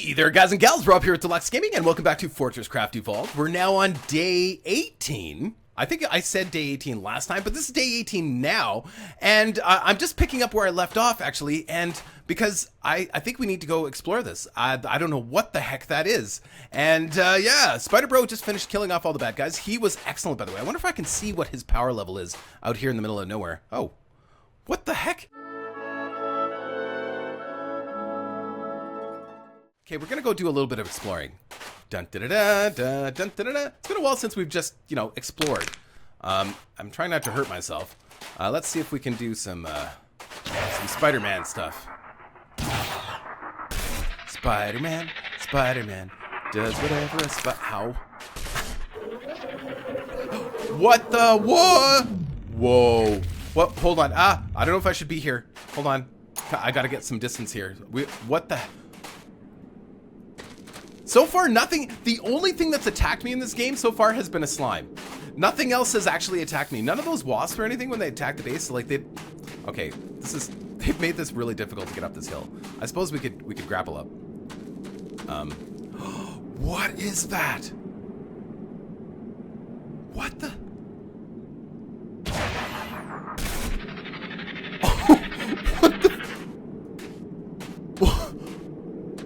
Hey there, guys and gals. Rob here at Deluks Gaming, and welcome back to FortressCraft Evolved. We're now on day 18. I think I said day 18 last time, but this is day 18 now, and I'm just picking up where I left off, actually, and because I think we need to go explore this. I don't know what the heck that is, and yeah, Spider Bro just finished killing off all the bad guys. He was excellent, by the way. I wonder if I can see what his power level is out here in the middle of nowhere. Oh, what the heck? Okay, we're gonna go do a little bit of exploring. Dun da da da da dun da da da. It's been a while since we've just, explored. I'm trying not to hurt myself. Let's see if we can do some Spider-Man stuff. Spider-Man does whatever a how? What the what? Whoa! What? Hold on. I don't know if I should be here. Hold on. I gotta get some distance here. What the? So far, nothing. The only thing that's attacked me in this game so far has been a slime. Nothing else has actually attacked me. None of those wasps or anything when they attack the base. Like okay, they've made this really difficult to get up this hill. I suppose we could grapple up. What is that? What the? What the?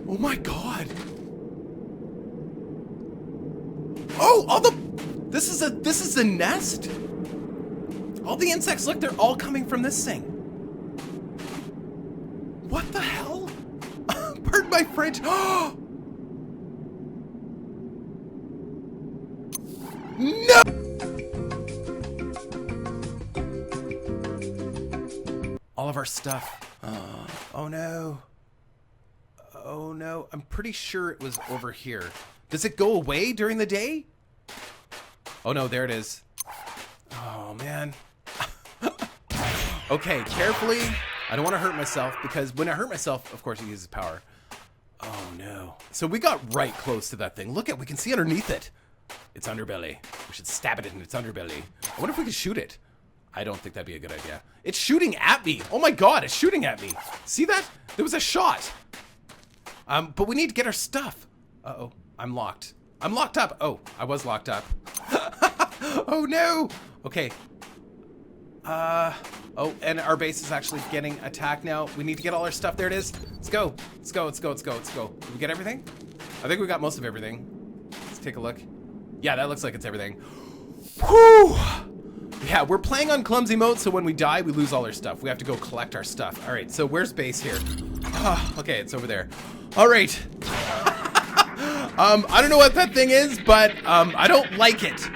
Oh my god. Oh, this is a nest? All the insects, look, they're all coming from this thing. What the hell? Pardon my French. No! All of our stuff. Oh no. Oh no, I'm pretty sure it was over here. Does it go away during the day? Oh no, there it is. Oh man. Okay, carefully. I don't want to hurt myself because when I hurt myself, of course, it uses power. Oh no. So we got right close to that thing. Look we can see underneath it. Its underbelly. We should stab it in its underbelly. I wonder if we could shoot it. I don't think that'd be a good idea. It's shooting at me. Oh my god, it's shooting at me. See that? There was a shot. But we need to get our stuff. Uh-oh. I'm locked. I'm locked up. Oh, I was locked up. Oh no. Okay. Oh, and our base is actually getting attacked now. We need to get all our stuff. There it is. Let's go. Let's go. Let's go. Let's go. Let's go. Did we get everything? I think we got most of everything. Let's take a look. Yeah, that looks like it's everything. Whew. Yeah, we're playing on clumsy mode, so when we die, we lose all our stuff. We have to go collect our stuff. All right, so where's base here? Okay, it's over there. All right. I don't know what that thing is, but I don't like it.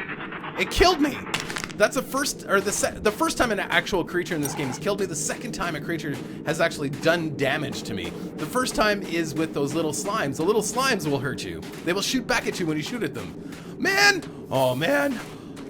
It killed me. That's the first time an actual creature in this game has killed me. The second time a creature has actually done damage to me. The first time is with those little slimes. The little slimes will hurt you. They will shoot back at you when you shoot at them. Man! Oh man.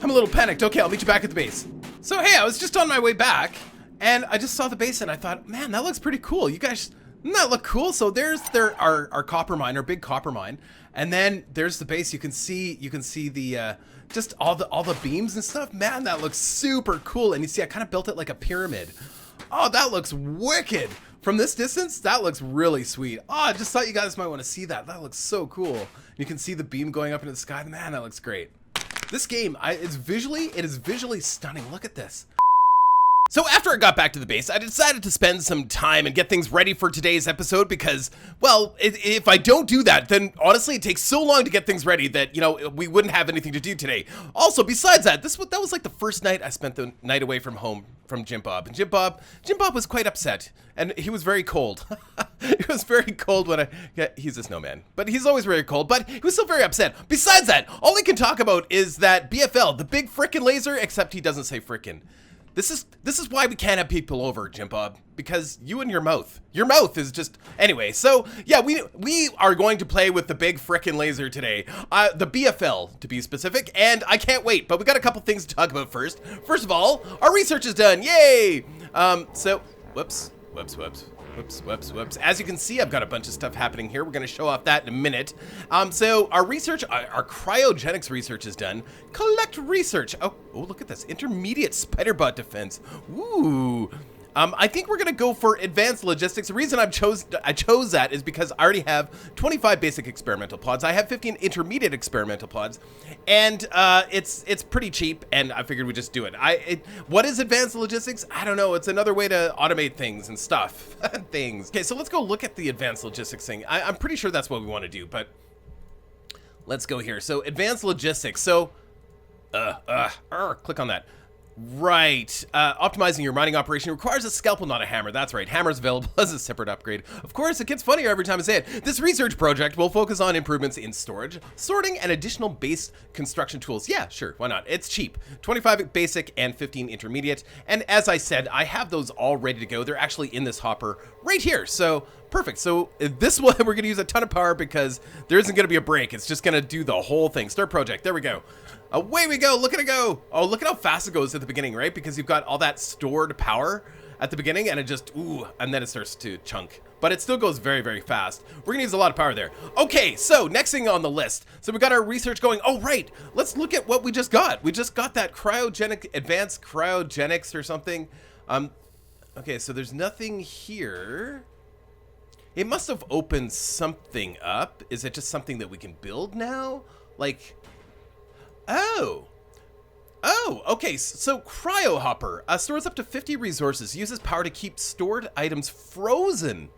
I'm a little panicked. Okay, I'll meet you back at the base. So hey, I was just on my way back, and I just saw the base, and I thought, man, that looks pretty cool. You guys, doesn't that look cool? So there's our copper mine, our big copper mine. And then there's the base. You can see the just all the beams and stuff. Man, that looks super cool. And you see, I kind of built it like a pyramid. Oh, that looks wicked. From this distance, that looks really sweet. Oh, I just thought you guys might want to see that. That looks so cool. You can see the beam going up into the sky. Man, that looks great. This game, it is visually stunning. Look at this. So after I got back to the base, I decided to spend some time and get things ready for today's episode because, well, if I don't do that, then honestly, it takes so long to get things ready that, we wouldn't have anything to do today. Also, besides that, that was like the first night I spent the night away from home from Jim Bob. And Jim Bob was quite upset, and he was very cold. It was very cold when he's a snowman, but he's always very cold, but he was still very upset. Besides that, all he can talk about is that BFL, the big frickin' laser, except he doesn't say frickin'. This is why we can't have people over, Jim Bob, because you and your mouth is just, anyway. So yeah, we are going to play with the big frickin' laser today, the BFL to be specific, and I can't wait. But we got a couple things to talk about first. First of all, our research is done, yay! So whoops. As you can see, I've got a bunch of stuff happening here. We're going to show off that in a minute. So our research, our cryogenics research is done. Collect research. Oh, look at this. Intermediate spider bot defense. Ooh. I think we're gonna go for advanced logistics. The reason I chose that is because I already have 25 basic experimental pods. I have 15 intermediate experimental pods, and it's pretty cheap. And I figured we'd just do it. What is advanced logistics? I don't know. It's another way to automate things and stuff. Things. Okay, so let's go look at the advanced logistics thing. I'm pretty sure that's what we want to do, but let's go here. So advanced logistics. So, click on that. Right. Optimizing your mining operation requires a scalpel, not a hammer. That's right. Hammer's available as a separate upgrade. Of course, it gets funnier every time I say it. This research project will focus on improvements in storage, sorting, and additional base construction tools. Yeah, sure. Why not? It's cheap. 25 basic and 15 intermediate. And as I said, I have those all ready to go. They're actually in this hopper right here. So perfect. So this one, we're going to use a ton of power because there isn't going to be a break. It's just going to do the whole thing. Start project. There we go. Away we go. Look at it go. Oh, look at how fast it goes at the beginning, right? Because you've got all that stored power at the beginning and it just, and then it starts to chunk. But it still goes very, very fast. We're going to use a lot of power there. Okay, so next thing on the list. So we got our research going. Oh, right. Let's look at what we just got. We just got that advanced cryogenics or something. Okay, so there's nothing here. It must have opened something up. Is it just something that we can build now? Like... Oh, okay. So Cryo Hopper stores up to 50 resources, uses power to keep stored items frozen.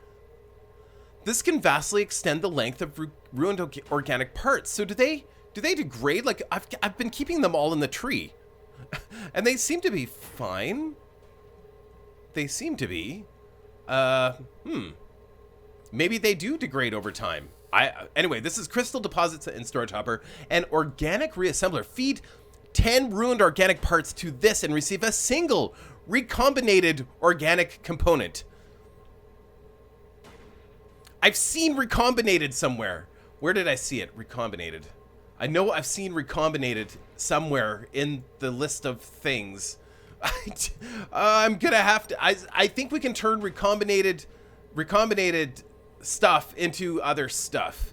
This can vastly extend the length of ruined organic parts. So do they degrade? Like I've been keeping them all in the tree, and they seem to be fine. They seem to be. Maybe they do degrade over time. Anyway, this is crystal deposits in storage hopper and organic reassembler. Feed 10 ruined organic parts to this and receive a single recombinated organic component. I've seen recombinated somewhere. Where did I see it? Recombinated. I know I've seen recombinated somewhere in the list of things. I'm gonna have to. I think we can turn recombinated stuff into other stuff.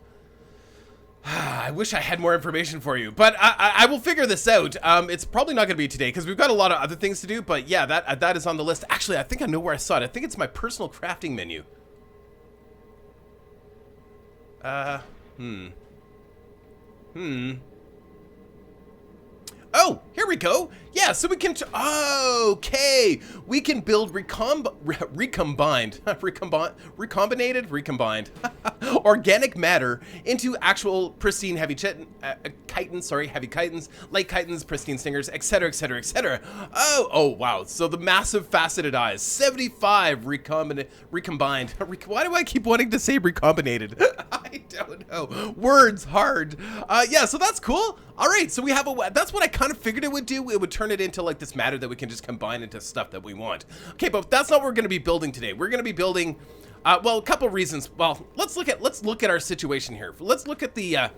I wish I had more information for you, but I will figure this out. It's probably not going to be today because we've got a lot of other things to do, but yeah, that is on the list. Actually, I think I know where I saw it. I think it's my personal crafting menu. Oh, here we go. Yeah, so we can, okay. We can build recombined organic matter into actual pristine heavy chitons, light chitons, pristine stingers, etc., etc., etc. Oh, wow. So the massive faceted eyes, 75 recombined. Why do I keep wanting to say recombinated? I don't know. Words hard. Yeah, so that's cool. All right, so we have that's what I kind of figured it would do. It would turn it into like this matter that we can just combine into stuff that we want. Okay, but that's not what we're going to be building today. We're going to be building, well, a couple reasons. Well, let's look at our situation here. Let's look at the, I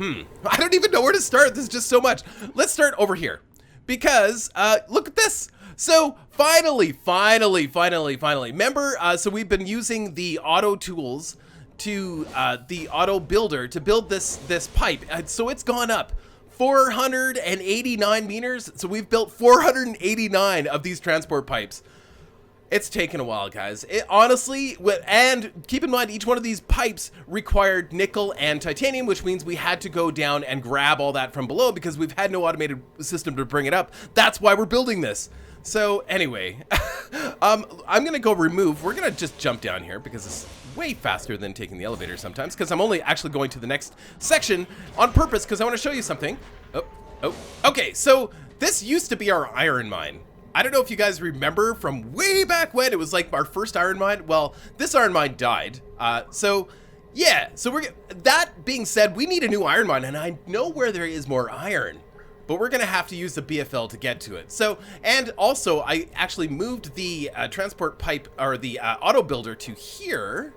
don't even know where to start. There's just so much. Let's start over here because, look at this. So finally, remember, so we've been using the auto tools to, the auto builder to build this pipe. So it's gone up 489 meters. So we've built 489 of these transport pipes. It's taken a while, guys. It honestly, and keep in mind, each one of these pipes required nickel and titanium, which means we had to go down and grab all that from below because we've had no automated system to bring it up. That's why we're building this. So anyway, I'm gonna go remove. We're gonna just jump down here because it's way faster than taking the elevator sometimes, because I'm only actually going to the next section on purpose because I want to show you something. Okay, so this used to be our iron mine. I don't know if you guys remember from way back when it was like our first iron mine. Well, this iron mine died. So yeah, so that being said, we need a new iron mine, and I know where there is more iron, but we're gonna have to use the BFL to get to it. So, and also I actually moved the transport pipe, or the auto builder, to here.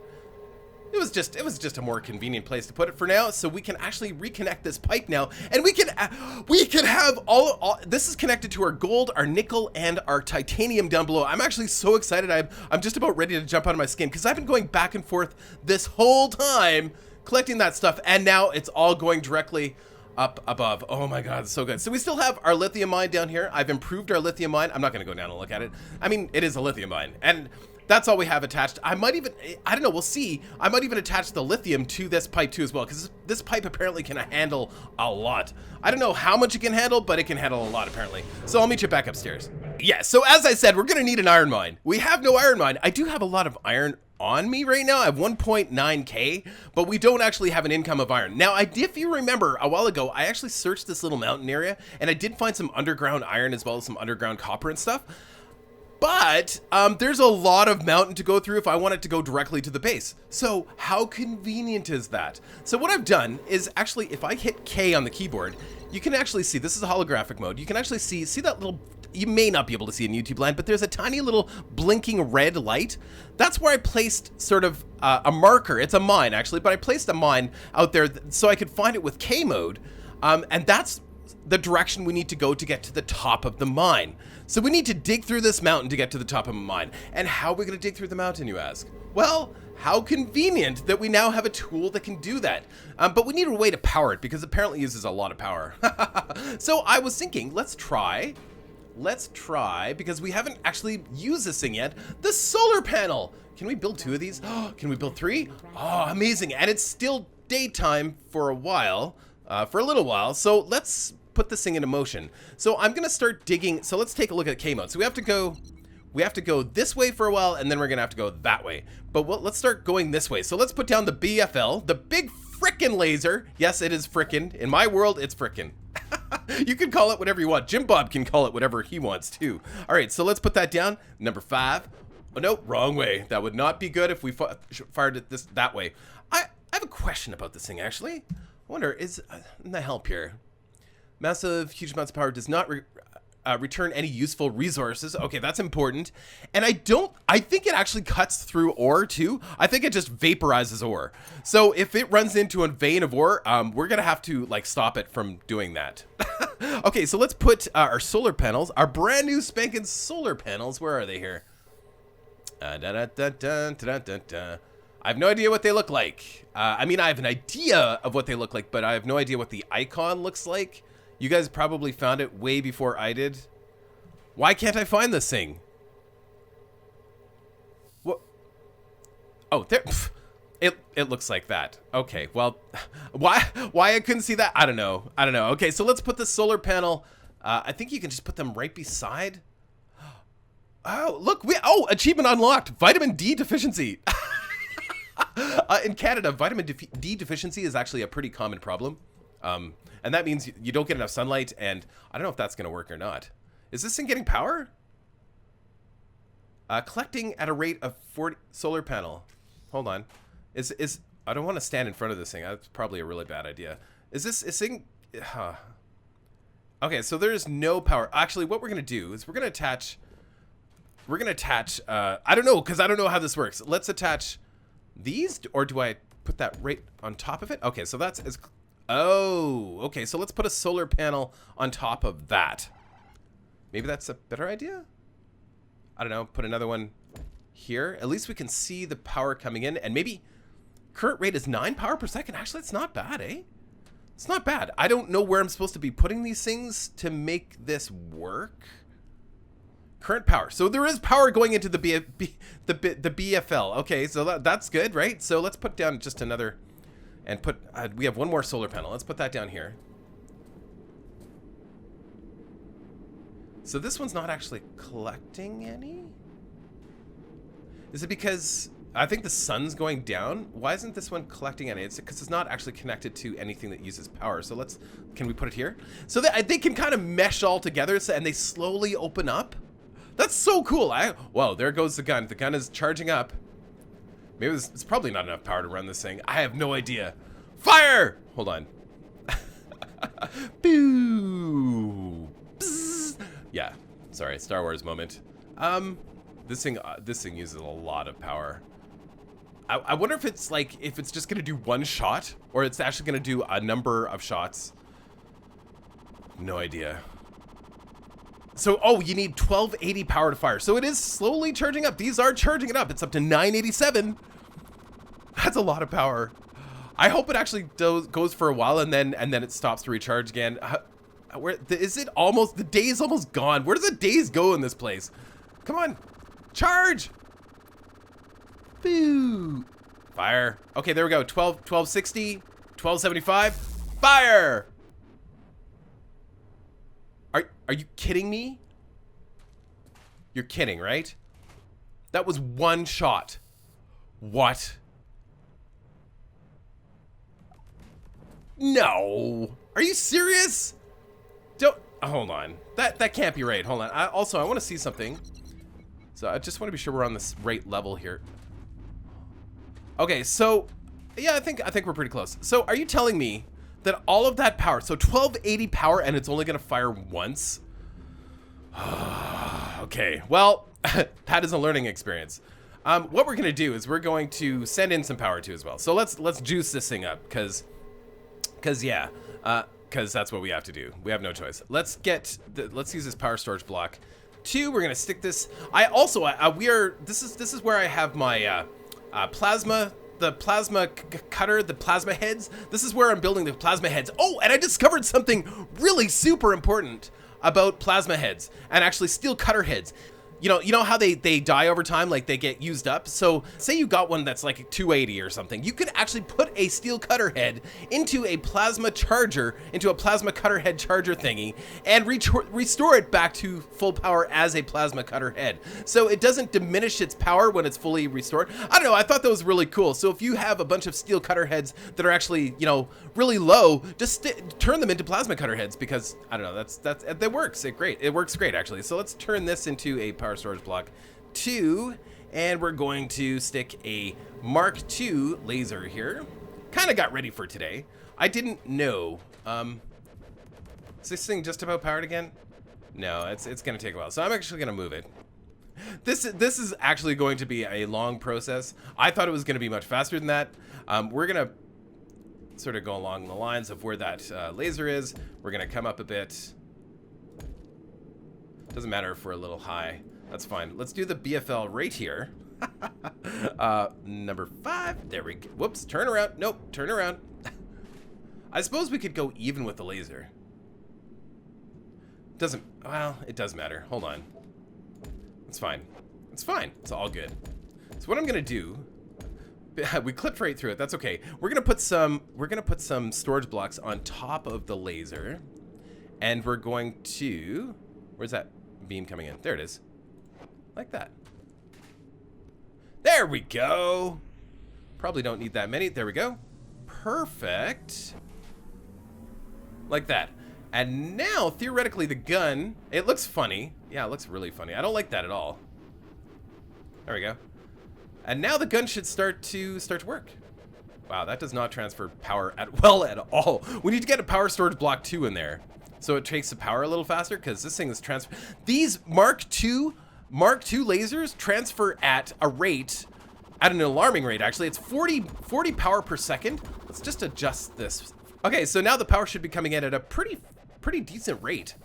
It was just a more convenient place to put it for now, so we can actually reconnect this pipe now, and we can have all this is connected to our gold, our nickel, and our titanium down below. I'm actually so excited. I'm just about ready to jump out of my skin because I've been going back and forth this whole time collecting that stuff, and now it's all going directly. up above. Oh my god, it's so good. So we still have our lithium mine down here. I've improved our lithium mine. I'm not going to go down and look at it. I mean, it is a lithium mine, and that's all we have attached. I might even, I don't know, we'll see. I might even attach the lithium to this pipe too as well, because this pipe apparently can handle a lot. I don't know how much it can handle, but it can handle a lot apparently. So I'll meet you back upstairs. Yeah, so as I said, we're going to need an iron mine. We have no iron mine. I do have a lot of iron on me right now. I have 1.9k, but we don't actually have an income of iron. Now, if you remember a while ago, I actually searched this little mountain area, and I did find some underground iron as well as some underground copper and stuff. But there's a lot of mountain to go through if I wanted to go directly to the base. So how convenient is that? So what I've done is actually, if I hit K on the keyboard, you can actually see, this is a holographic mode. You can actually see that little, you may not be able to see in YouTube land, but there's a tiny little blinking red light. That's where I placed sort of a marker. It's a mine actually, but I placed a mine out there so I could find it with K mode. And that's the direction we need to go to get to the top of the mine. So we need to dig through this mountain to get to the top of a mine. And how are we going to dig through the mountain, you ask? Well, how convenient that we now have a tool that can do that. But we need a way to power it because apparently it uses a lot of power. So I was thinking, let's try, because we haven't actually used this thing yet, the solar panel. Can we build 2 of these? Can we build 3? Oh, amazing. And it's still daytime for a while, for a little while. So let's put this thing into motion. So I'm gonna start digging. So let's take a look at K mode. So we have to go this way for a while, and then we're gonna have to go that way. But let's start going this way. So let's put down the BFL, the big frickin' laser. Yes, it is frickin'. In my world, it's frickin'. You can call it whatever you want. Jim Bob can call it whatever he wants too. All right, so let's put that down. Number 5. Oh no, wrong way. That would not be good if we fired it that way. I have a question about this thing actually. I wonder, is the help here? Massive, huge amounts of power does not return any useful resources. Okay, that's important. And I think it actually cuts through ore too. I think it just vaporizes ore. So if it runs into a vein of ore, we're gonna have to like stop it from doing that. Okay, so let's put our solar panels, our brand new spanking solar panels. Where are they here? I have no idea what they look like. I mean, I have an idea of what they look like, but I have no idea what the icon looks like. You guys probably found it way before I did. Why can't I find this thing? What? Oh, there. It looks like that. Okay, well, why I couldn't see that? I don't know. Okay, so let's put the solar panel. I think you can just put them right beside. Oh, look, achievement unlocked. Vitamin D deficiency. In Canada, vitamin D deficiency is actually a pretty common problem. And that means you don't get enough sunlight, and I don't know if that's going to work or not. Is this thing getting power? Collecting at a rate of 40 solar panel. Hold on. I don't want to stand in front of this thing. That's probably a really bad idea. Is thing? Okay, so there's no power. Actually, what we're going to do is we're going to attach, I don't know, because I don't know how this works. Let's attach these, or do I put that right on top of it? Okay, so that's as... Oh, okay, so let's put a solar panel on top of that. Maybe that's a better idea? I don't know, put another one here. At least we can see the power coming in, and maybe current rate is 9 power per second. Actually, it's not bad, eh? It's not bad. I don't know where I'm supposed to be putting these things to make this work. Current power. So there is power going into the BFL. Okay, so that's good, right? So let's put down just another... And put, we have one more solar panel. Let's put that down here. So this one's not actually collecting any? Is it because, I think the sun's going down? Why isn't this one collecting any? It's because it's not actually connected to anything that uses power. So can we put it here? So that they can kind of mesh all together and they slowly open up. That's so cool. Whoa, there goes the gun. The gun is charging up. Maybe it's probably not enough power to run this thing. I have no idea. Fire! Hold on. Boo! Bzz. Yeah. Sorry, Star Wars moment. This thing uses a lot of power. I wonder if it's just gonna do one shot, or it's actually gonna do a number of shots. No idea. So, you need 1280 power to fire. So it is slowly charging up. These are charging it up. It's up to 987. That's a lot of power. I hope it actually goes for a while and then it stops to recharge again. Where is it almost? The day is almost gone. Where does the days go in this place? Come on, charge! Boo! Fire. Okay, there we go. 1260, 1275. Fire! Are you kidding me? You're kidding, right? That was one shot. What? No. Are you serious? Don't. Hold on. That can't be right. Hold on. I want to see something. So I just want to be sure we're on this right level here. Okay, so yeah, I think we're pretty close. So are you telling me that all of that power, so 1280 power, and it's only gonna fire once? Okay, well, that is a learning experience. What we're gonna do is we're going to send in some power too as well. So let's juice this thing up, cause that's what we have to do. We have no choice. Let's use this power storage block. 2, we're gonna stick this. This is where I have my plasma cutter, the plasma heads. This is where I'm building the plasma heads. Oh, and I discovered something really super important about plasma heads and actually steel cutter heads. You know how they die over time, like they get used up. So say you got one that's like 280 or something, you could actually put a steel cutter head into a plasma charger, into a plasma cutter head charger thingy, and restore it back to full power as a plasma cutter head. So it doesn't diminish its power when it's fully restored. I don't know, I thought that was really cool. So if you have a bunch of steel cutter heads that are actually, really low, just turn them into plasma cutter heads, because I don't know, that works. It works great actually. So let's turn this into a power storage block 2, and we're going to stick a Mark II laser here. Kind of got ready for today. I didn't know. Is this thing just about powered again? No, it's gonna take a while, so I'm actually gonna move it. This is actually going to be a long process. I thought it was gonna be much faster than that. We're gonna sort of go along the lines of where that laser is. We're gonna come up a bit. Doesn't matter if we're a little high. That's fine. Let's do the BFL right here. Number 5. There we go. Whoops. Turn around. Nope. Turn around. I suppose we could go even with the laser. Well, it does matter. Hold on. It's fine. It's fine. It's all good. So what I'm going to do, we clipped right through it. That's okay. We're going to put some storage blocks on top of the laser, and we're going to, where's that beam coming in? There it is. Like that. There we go. Probably don't need that many. There we go. Perfect. Like that. And now, theoretically, the gun, it looks funny. Yeah, it looks really funny. I don't like that at all. There we go. And now the gun should start to work. Wow, that does not transfer power at all. We need to get a power storage block 2 in there, so it takes the power a little faster, because this thing is transfer. These Mark II lasers transfer at an alarming rate, actually. It's 40 power per second. Let's just adjust this. Okay, so now the power should be coming in at a pretty decent rate.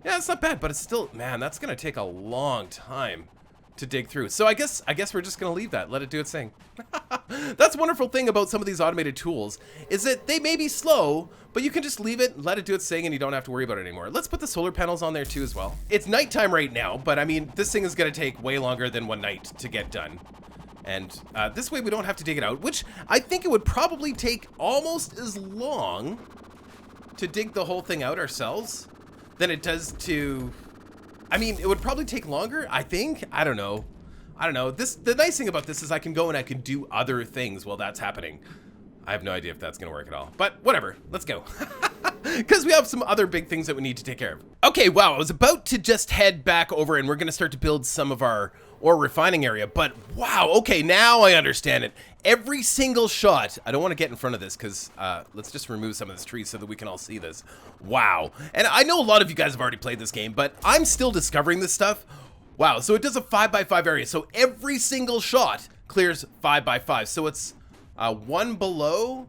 Yeah, it's not bad, but it's still, man, that's gonna take a long time to dig through. So I guess we're just gonna leave that, let it do its thing. That's a wonderful thing about some of these automated tools, is that they may be slow, but you can just leave it, let it do its thing, and you don't have to worry about it anymore. Let's put the solar panels on there too as well. It's nighttime right now, but I mean, this thing is gonna take way longer than one night to get done. And this way we don't have to dig it out, which I think it would probably take almost as long to dig the whole thing out ourselves than it does to, I mean, it would probably take longer, I think. I don't know. The nice thing about this is I can go and I can do other things while that's happening. I have no idea if that's gonna work at all, but whatever, let's go. Because we have some other big things that we need to take care of. Okay, wow, I was about to just head back over and we're gonna start to build some of our ore refining area, but wow, okay, now I understand it. Every single shot, I don't want to get in front of this because let's just remove some of this tree so that we can all see this. Wow, and I know a lot of you guys have already played this game, but I'm still discovering this stuff. Wow, so it does a 5x5 area, so every single shot clears 5x5, so it's 1 below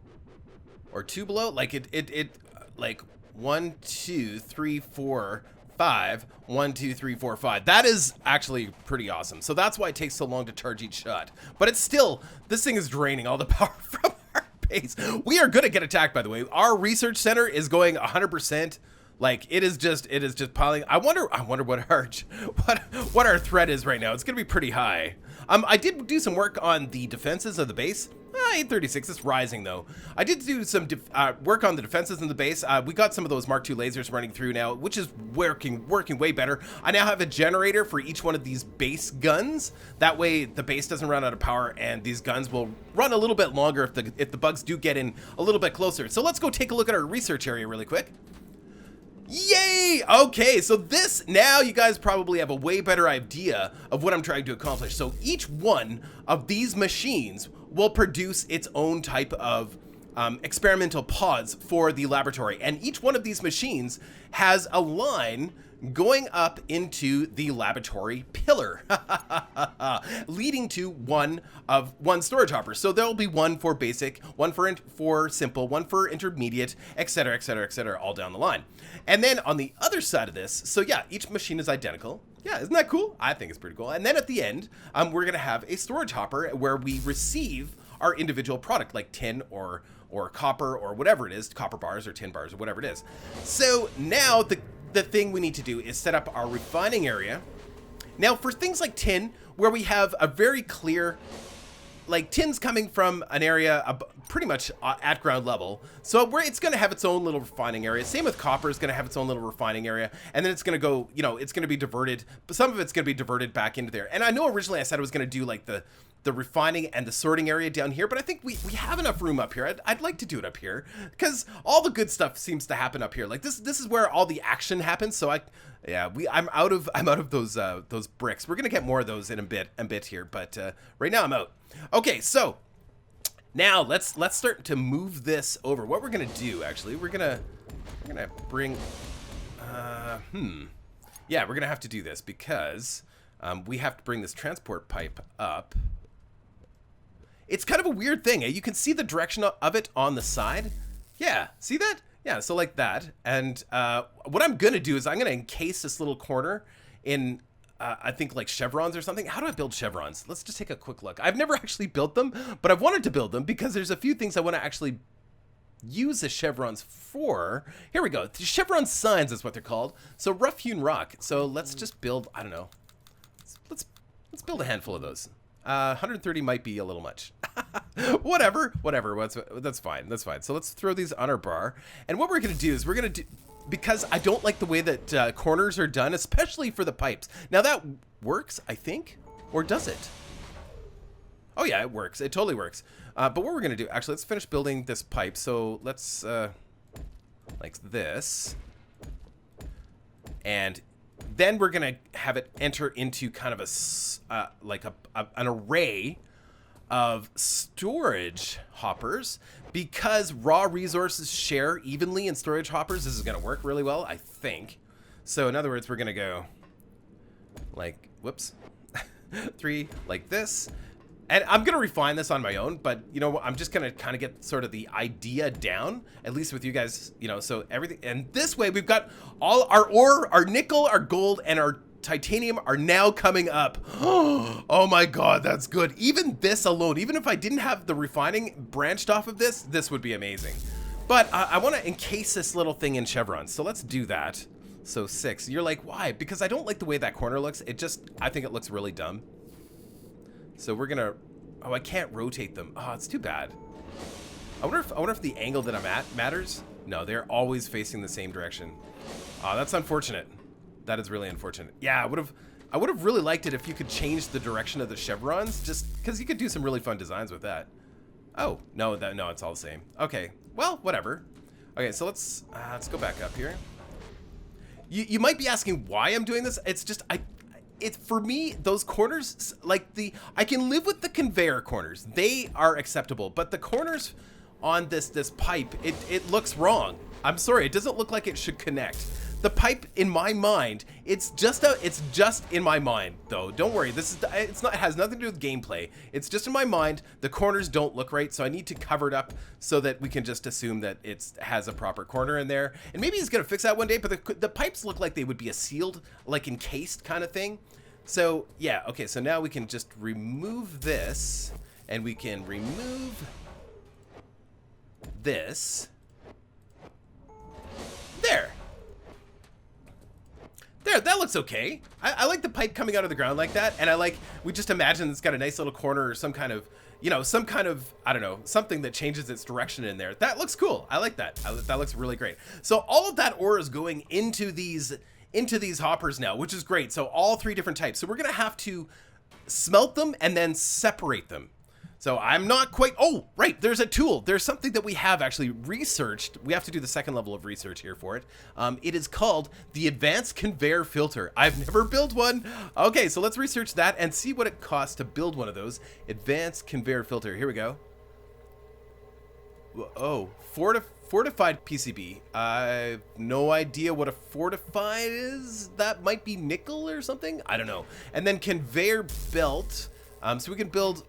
or 2 below, like it like 1 2 3 4 5 1 2 3 4 5. That is actually pretty awesome. So that's why it takes so long to charge each shot, but it's still, this thing is draining all the power from our base. We are going to get attacked, by the way. Our research center is going 100%. Like, it is just piling. I wonder what our threat is right now. It's going to be pretty high. I did do some work on the defenses of the base. 836, it's rising though. I did do some work on the defenses in the base. We got some of those Mark II lasers running through now, which is working way better. I now have a generator for each one of these base guns. That way the base doesn't run out of power, and these guns will run a little bit longer if the bugs do get in a little bit closer. So let's go take a look at our research area really quick. Yay! Okay, so this, now you guys probably have a way better idea of what I'm trying to accomplish. So each one of these machines will produce its own type of experimental pods for the laboratory. And each one of these machines has a line going up into the laboratory pillar, leading to one storage hopper. So there'll be one for basic, one for simple, one for intermediate, etc., etc., etc., all down the line. And then on the other side of this, so yeah, each machine is identical. Yeah, isn't that cool? I think it's pretty cool. And then at the end, we're gonna have a storage hopper where we receive our individual product, like tin or copper or whatever it is, copper bars or tin bars or whatever it is. So now the thing we need to do is set up our refining area. Now for things like tin, where we have a very clear, like tin's coming from an area pretty much at ground level, so it's going to have its own little refining area. Same with copper, is going to have its own little refining area, and then it's going to go, you know, it's going to be diverted, but some of it's going to be diverted back into there. And I know originally I said I was going to do like the refining and the sorting area down here, but I think we have enough room up here. I'd like to do it up here because all the good stuff seems to happen up here. Like this is where all the action happens. So I'm out of those bricks. We're gonna get more of those in a bit here, but right now I'm out. Okay, so now let's start to move this over. What we're gonna do, actually, we're gonna bring yeah, we're gonna have to do this because we have to bring this transport pipe up. It's kind of a weird thing, eh? You can see the direction of it on the side. Yeah, see that? Yeah, so like that. And what I'm gonna do is I'm gonna encase this little corner in, I think like chevrons or something. How do I build chevrons? Let's just take a quick look. I've never actually built them, but I've wanted to build them because there's a few things I wanna actually use the chevrons for. Here we go. The chevron signs is what they're called. So rough hewn rock. So let's just build, I don't know. Let's build a handful of those. 130 might be a little much. whatever. That's fine. So let's throw these on our bar. And what we're going to do is because I don't like the way that corners are done, especially for the pipes. Now that works, I think, or does it? Oh yeah, it works. It totally works. But what we're going to do, actually, let's finish building this pipe. So let's, like this. And then we're gonna have it enter into kind of an array of storage hoppers, because raw resources share evenly in storage hoppers. This is gonna work really well, I think. So in other words, we're gonna go like, whoops, 3 like this. And I'm going to refine this on my own, but, you know, I'm just going to kind of get sort of the idea down, at least with you guys, you know, so everything. And this way we've got all our ore, our nickel, our gold, and our titanium are now coming up. Oh my God, that's good. Even this alone, even if I didn't have the refining branched off of this, this would be amazing. But I want to encase this little thing in chevrons. So let's do that. So 6. You're like, why? Because I don't like the way that corner looks. I think it looks really dumb. So we're gonna, oh, I can't rotate them. Oh, it's too bad. I wonder if the angle that I'm at matters. No, they're always facing the same direction. Oh, that's unfortunate. That is really unfortunate. Yeah, I would have really liked it if you could change the direction of the chevrons, just because you could do some really fun designs with that. Oh, no, it's all the same. Okay, well, whatever. Okay, so let's go back up here. You might be asking why I'm doing this. It's just, it's for me, those corners, like I can live with the conveyor corners. They are acceptable, but the corners on this pipe, it looks wrong. I'm sorry, it doesn't look like it should connect. The pipe, in my mind, it's just in my mind though. Don't worry, it has nothing to do with gameplay. It's just in my mind. The corners don't look right, so I need to cover it up so that we can just assume that it has a proper corner in there. And maybe he's gonna fix that one day, but the pipes look like they would be a sealed, like encased kind of thing. So yeah, okay, so now we can just remove this, and we can remove this. There. There, that looks okay. I like the pipe coming out of the ground like that, and I like, we just imagine it's got a nice little corner or some kind of, you know, some kind of, I don't know, something that changes its direction in there. That looks cool. I like that. That looks really great. So all of that ore is going into these hoppers now, which is great. So all 3 different types. So we're gonna have to smelt them and then separate them. So I'm not quite, oh, right, there's a tool. There's something that we have actually researched. We have to do the 2nd level of research here for it. It is called the Advanced Conveyor Filter. I've never built one. Okay, so let's research that and see what it costs to build one of those. Advanced Conveyor Filter, here we go. Oh, fortified PCB. I have no idea what a fortified is. That might be nickel or something. I don't know. And then conveyor belt. So we can build,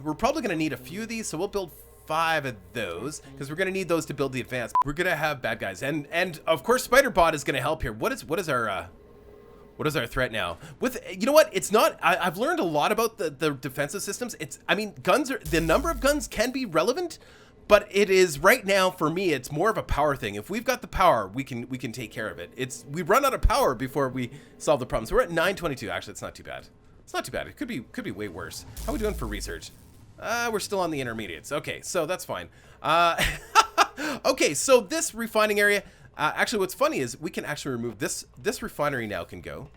we're probably going to need a few of these, so we'll build 5 of those, because we're going to need those to build the advanced. We're going to have bad guys, and of course Spider-Bot is going to help here. What is our threat now? With, you know what, it's not, I've learned a lot about the defensive systems. It's, I mean, the number of guns can be relevant, but it is, right now, for me, it's more of a power thing. If we've got the power, we can take care of it. We run out of power before we solve the problem. So we're at 922, actually, it's not too bad. It's not too bad. It could be way worse. How are we doing for research? We're still on the intermediates. Okay, so that's fine. Okay, so this refining area, actually what's funny is we can actually remove this refinery now can go.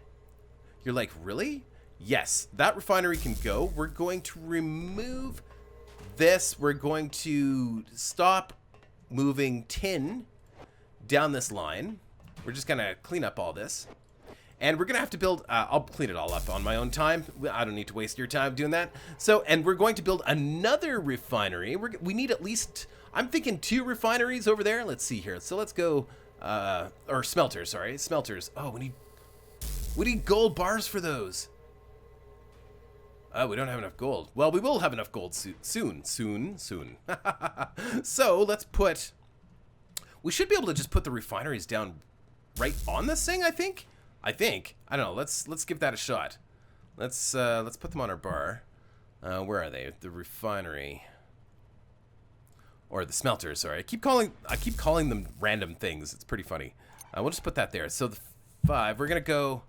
You're like, really? Yes, that refinery can go. We're going to remove this. We're going to stop moving tin down this line. We're just gonna clean up all this. And we're going to have to build, I'll clean it all up on my own time. I don't need to waste your time doing that. So, and we're going to build another refinery. We need at least, I'm thinking 2 refineries over there. Let's see here. So let's go, or smelters, sorry. Smelters. Oh, we need gold bars for those. Oh, we don't have enough gold. Well, we will have enough gold soon. So let's put, we should be able to just put the refineries down right on this thing, I think. I don't know. Let's give that a shot. Let's put them on our bar. Where are they? The refinery or the smelter? Sorry, I keep calling them random things. It's pretty funny. We'll just put that there. So the 5, we're gonna go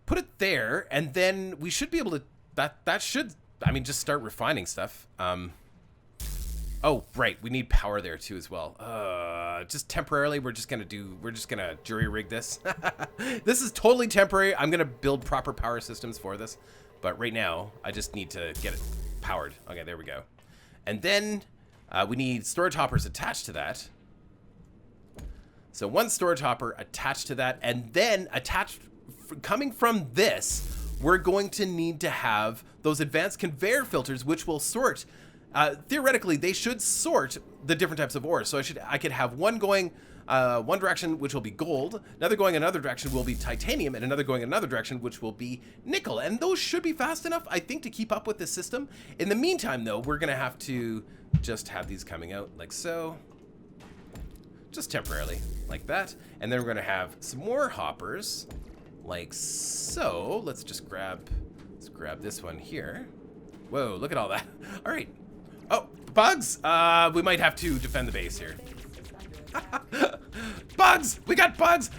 put it there, and then we should be able to. That should, I mean, just start refining stuff. Oh, right. We need power there too as well. Just temporarily, we're just gonna jury rig this. This is totally temporary. I'm gonna build proper power systems for this, but right now I just need to get it powered. Okay, there we go. And then we need storage hoppers attached to that. So 1 storage hopper attached to that, and then coming from this, we're going to need to have those advanced conveyor filters, which will sort. Theoretically, they should sort the different types of ore. So I could have one going one direction, which will be gold, another going another direction will be titanium, and another going another direction, which will be nickel. And those should be fast enough, I think, to keep up with this system. In the meantime, though, we're gonna have to just have these coming out like so, just temporarily, like that. And then we're gonna have some more hoppers, like so. Let's grab this one here. Whoa, look at all that. All right. Oh, bugs! We might have to defend the base here. Bugs! We got bugs!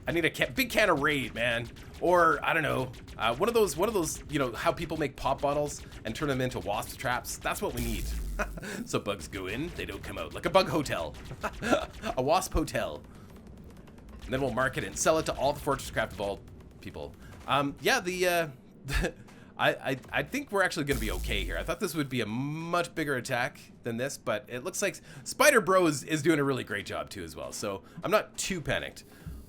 I need a big can of Raid, man. Or, I don't know, one of those, you know, how people make pop bottles and turn them into wasp traps. That's what we need. So bugs go in, they don't come out. Like a bug hotel. A wasp hotel. And then we'll market it and sell it to all the FortressCraft Evolved people. Yeah, I think we're actually going to be okay here. I thought this would be a much bigger attack than this, but it looks like Spider Bro is doing a really great job too as well. So I'm not too panicked.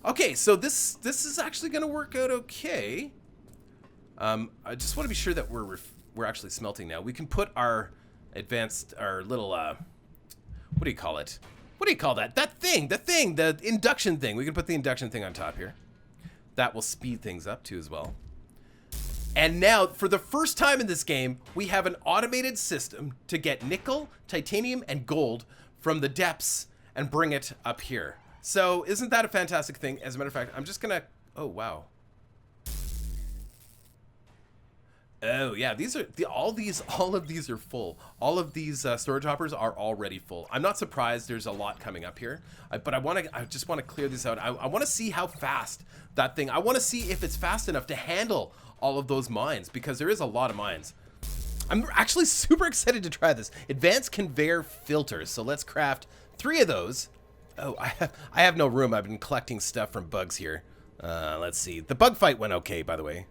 Okay, so this is actually going to work out okay. I just want to be sure that we're actually smelting now. We can put our little what do you call it? What do you call that? The induction thing. We can put the induction thing on top here. That will speed things up too as well. And now, for the first time in this game, we have an automated system to get nickel, titanium, and gold from the depths and bring it up here. So, isn't that a fantastic thing? As a matter of fact, I'm just gonna, oh wow. Oh yeah, these are all of these are full. All of these storage hoppers are already full. I'm not surprised. There's a lot coming up here, but I just want to clear this out. I want to see how fast that thing. I want to see if it's fast enough to handle all of those mines, because there is a lot of mines. I'm actually super excited to try this. Advanced conveyor filters. So let's craft 3 of those. Oh, I have no room. I've been collecting stuff from bugs here. Let's see. The bug fight went okay, by the way.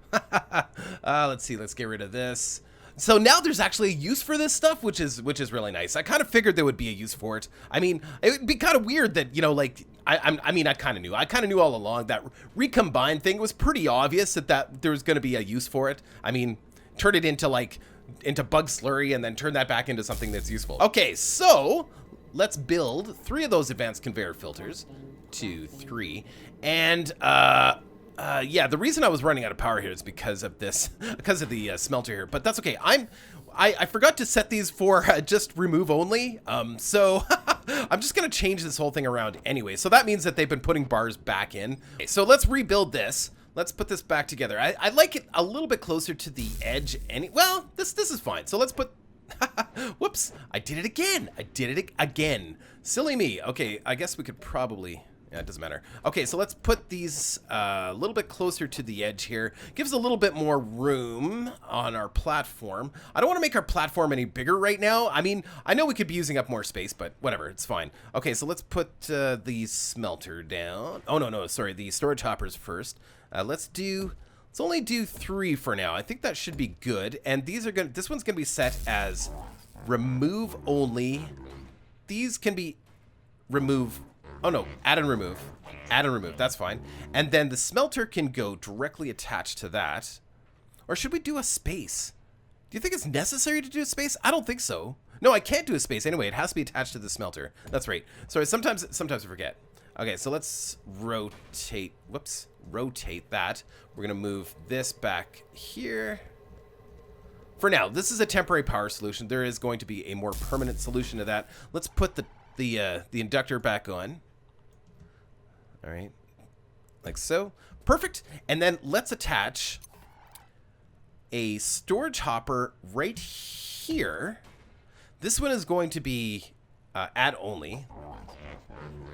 Let's see. Let's get rid of this. So now there's actually a use for this stuff, which is really nice. I kind of figured there would be a use for it. I mean, it would be kind of weird that, you know, like, I mean, I kind of knew all along that recombine thing was pretty obvious that there was going to be a use for it. I mean, turn it into bug slurry and then turn that back into something that's useful. Okay, so let's build 3 of those advanced conveyor filters. 2, 3, and yeah, the reason I was running out of power here is because of this, because of the smelter here, but that's okay. I forgot to set these for just remove only, so I'm just gonna change this whole thing around anyway. So that means that they've been putting bars back in. Okay, so let's rebuild this. Let's put this back together. I like it a little bit closer to the edge. Well, this is fine. So let's put. Whoops! I did it again. I did it again. Silly me. Okay, I guess we could probably. Yeah, it doesn't matter. Okay, so let's put these a little bit closer to the edge here. Gives a little bit more room on our platform. I don't want to make our platform any bigger right now. I mean, I know we could be using up more space, but whatever, it's fine. Okay, so let's put the smelter down. Oh, no, sorry, the storage hoppers first. Let's only do 3 for now. I think that should be good. And these are gonna. This one's gonna be set as remove only. These can be remove. Oh no, add and remove. Add and remove, that's fine. And then the smelter can go directly attached to that. Or should we do a space? Do you think it's necessary to do a space? I don't think so. No, I can't do a space anyway. It has to be attached to the smelter. That's right. Sorry, sometimes I forget. Okay, so let's rotate. Whoops. Rotate that. We're gonna move this back here. For now, this is a temporary power solution. There is going to be a more permanent solution to that. Let's put the inductor back on. All right, like so. Perfect. And then let's attach a storage hopper right here. This one is going to be add only.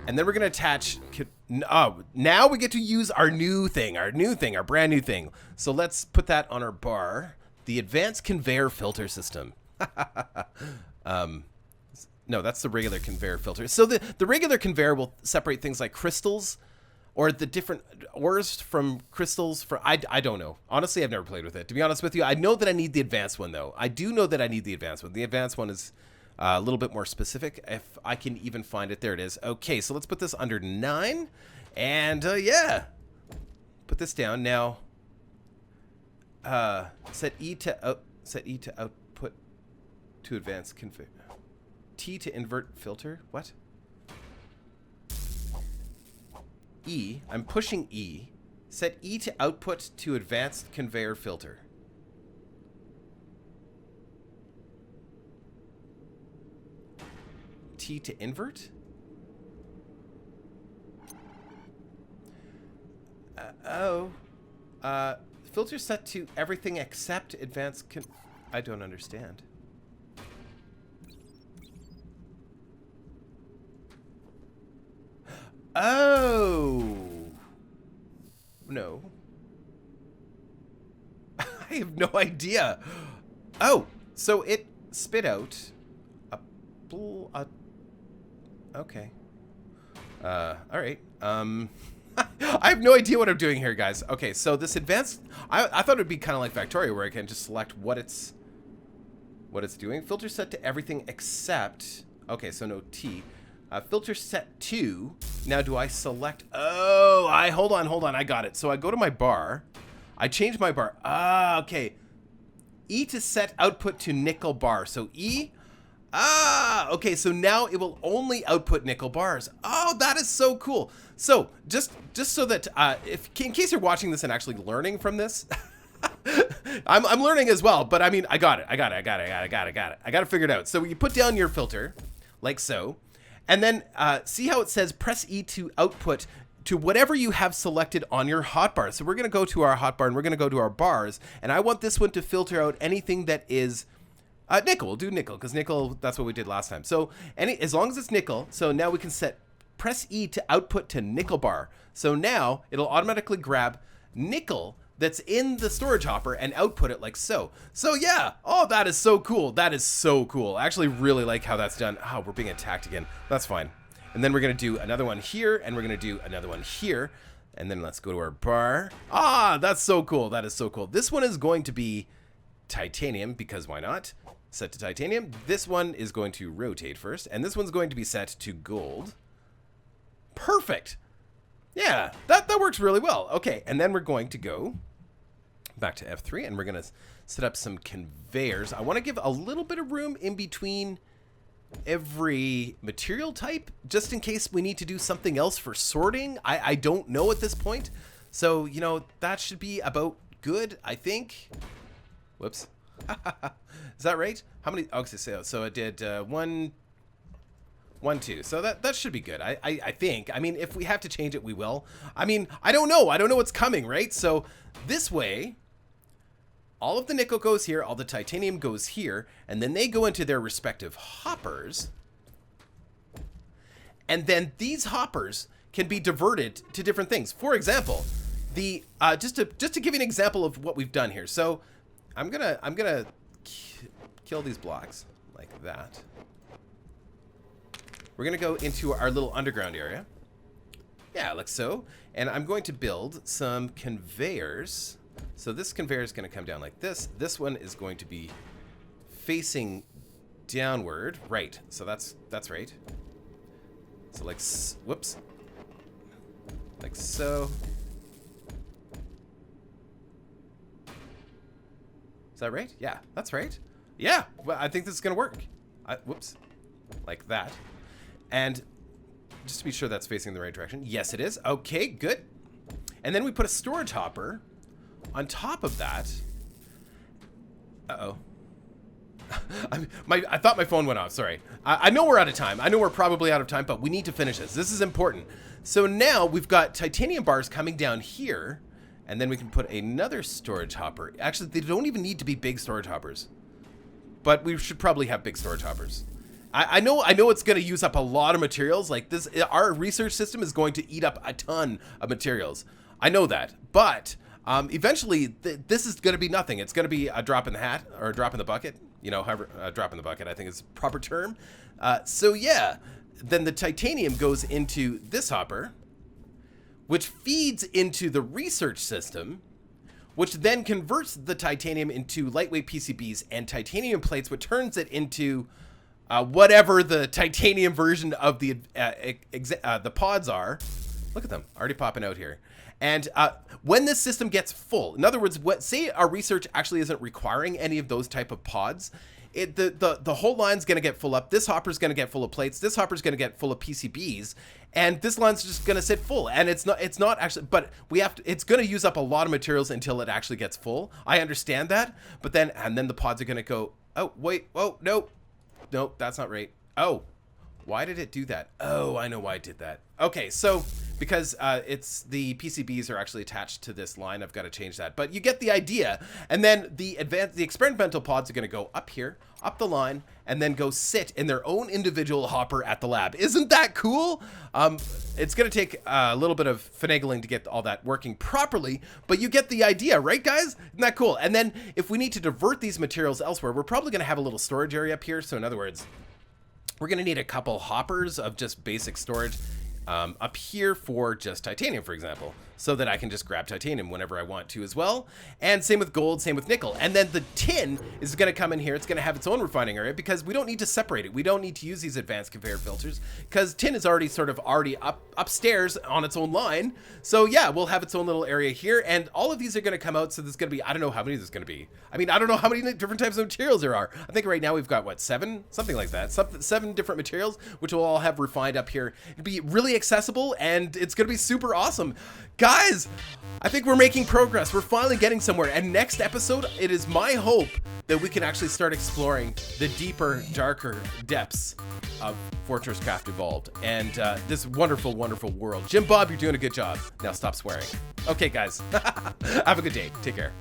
And then we're going to attach, now we get to use our new thing, our brand new thing. So let's put that on our bar. The advanced conveyor filter system. No, that's the regular conveyor filter. So the regular conveyor will separate things like crystals or the different ores from crystals. I don't know. Honestly, I've never played with it. To be honest with you, I know that I need the advanced one, though. I do know that I need the advanced one. The advanced one is a little bit more specific, if I can even find it. There it is. Okay, so let's put this under 9. And, yeah. Put this down. Now, set E to output to advanced config. T to invert filter. What? E. I'm pushing E. Set E to output to advanced conveyor filter. T to invert? Filter set to everything except advanced I don't understand. Oh. No. I have no idea. Oh, so it spit out a okay. All right. I have no idea what I'm doing here, guys. Okay, so this advanced, I thought it would be kind of like Factorio, where I can just select what it's doing. Filter set to everything except, okay, so no T. Filter set to, now do I select, oh, hold on, I got it. So I go to my bar, I change my bar, okay. E to set output to nickel bar, so E, okay, so now it will only output nickel bars. Oh, that is so cool. So just so that in case you're watching this and actually learning from this, I'm learning as well. But I mean, I got it. I got to figure it out. So you put down your filter, like so, and then see how it says press E to output to whatever you have selected on your hotbar. So we're going to go to our hotbar and we're going to go to our bars. And I want this one to filter out anything that is nickel. We'll do nickel because nickel, that's what we did last time. So as long as it's nickel, so now we can press E to output to nickel bar. So now it'll automatically grab nickel that's in the storage hopper and output it like so. So yeah, oh, that is so cool. That is so cool. I actually really like how that's done. Oh, we're being attacked again. That's fine. And then we're going to do another one here, and we're going to do another one here. And then let's go to our bar. Ah, that's so cool. That is so cool. This one is going to be titanium, because why not? Set to titanium. This one is going to rotate first, and this one's going to be set to gold. Perfect. Yeah, that works really well. Okay, and then we're going to go back to F3, and we're going to set up some conveyors. I want to give a little bit of room in between every material type, just in case we need to do something else for sorting. I don't know at this point. So, you know, that should be about good, I think. Whoops. Is that right? How many? Okay, so it did 1, 2. So that should be good. I think. I mean, if we have to change it, we will. I mean, I don't know. I don't know what's coming, right? So this way, all of the nickel goes here, all the titanium goes here, and then they go into their respective hoppers. And then these hoppers can be diverted to different things. For example, the just to give you an example of what we've done here. So I'm gonna kill these blocks like that. We're gonna go into our little underground area. Yeah, like so. And I'm going to build some conveyors. So this conveyor is going to come down like this. This one is going to be facing downward. Right. So that's right. So like, whoops. Like so. Is that right? Yeah, that's right. Yeah, well, I think this is going to work. Whoops. Like that. And just to be sure that's facing the right direction. Yes, it is. Okay, good. And then we put a storage hopper on top of that. Uh-oh. I thought my phone went off. Sorry. I know we're out of time. I know we're probably out of time, but we need to finish this. This is important. So now we've got titanium bars coming down here, and then we can put another storage hopper. Actually, they don't even need to be big storage hoppers, but we should probably have big storage hoppers. I know it's going to use up a lot of materials. Like this, our research system is going to eat up a ton of materials. I know that, but eventually this is going to be nothing. It's going to be a drop in the hat, or a drop in the bucket. You know, however, a drop in the bucket, I think is the proper term. So yeah, then the titanium goes into this hopper, which feeds into the research system, which then converts the titanium into lightweight PCBs and titanium plates, which turns it into whatever the titanium version of the pods are. Look at them, already popping out here. And when this system gets full, in other words, say our research actually isn't requiring any of those type of pods, the whole line's going to get full up. This hopper's going to get full of plates. This hopper's going to get full of PCBs, and this line's just going to sit full. And it's not actually, but it's going to use up a lot of materials until it actually gets full. I understand that, but then the pods are going to go. Oh wait, oh no, that's not right. Oh, why did it do that? Oh, I know why it did that. Okay, so because it's the PCBs are actually attached to this line, I've got to change that. But you get the idea. And then the experimental pods are going to go up here, up the line, and then go sit in their own individual hopper at the lab. Isn't that cool? It's going to take a little bit of finagling to get all that working properly, but you get the idea, right, guys? Isn't that cool? And then if we need to divert these materials elsewhere, we're probably going to have a little storage area up here. So in other words, we're going to need a couple hoppers of just basic storage up here for just titanium, for example, so that I can just grab titanium whenever I want to as well. And same with gold, same with nickel. And then the tin is going to come in here. It's going to have its own refining area because we don't need to separate it. We don't need to use these advanced conveyor filters because tin is already upstairs on its own line. So yeah, we'll have its own little area here, and all of these are going to come out. So there's going to be, I don't know how many there's going to be. I mean, I don't know how many different types of materials there are. I think right now we've got, what, 7? Something like that. 7 different materials, which will all have refined up here. It'll be really accessible, and it's going to be super awesome. Guys, guys, I think we're making progress. We're finally getting somewhere. And next episode, it is my hope that we can actually start exploring the deeper, darker depths of FortressCraft Evolved and this wonderful, wonderful world. Jim Bob, you're doing a good job. Now stop swearing. Okay, guys. Have a good day. Take care.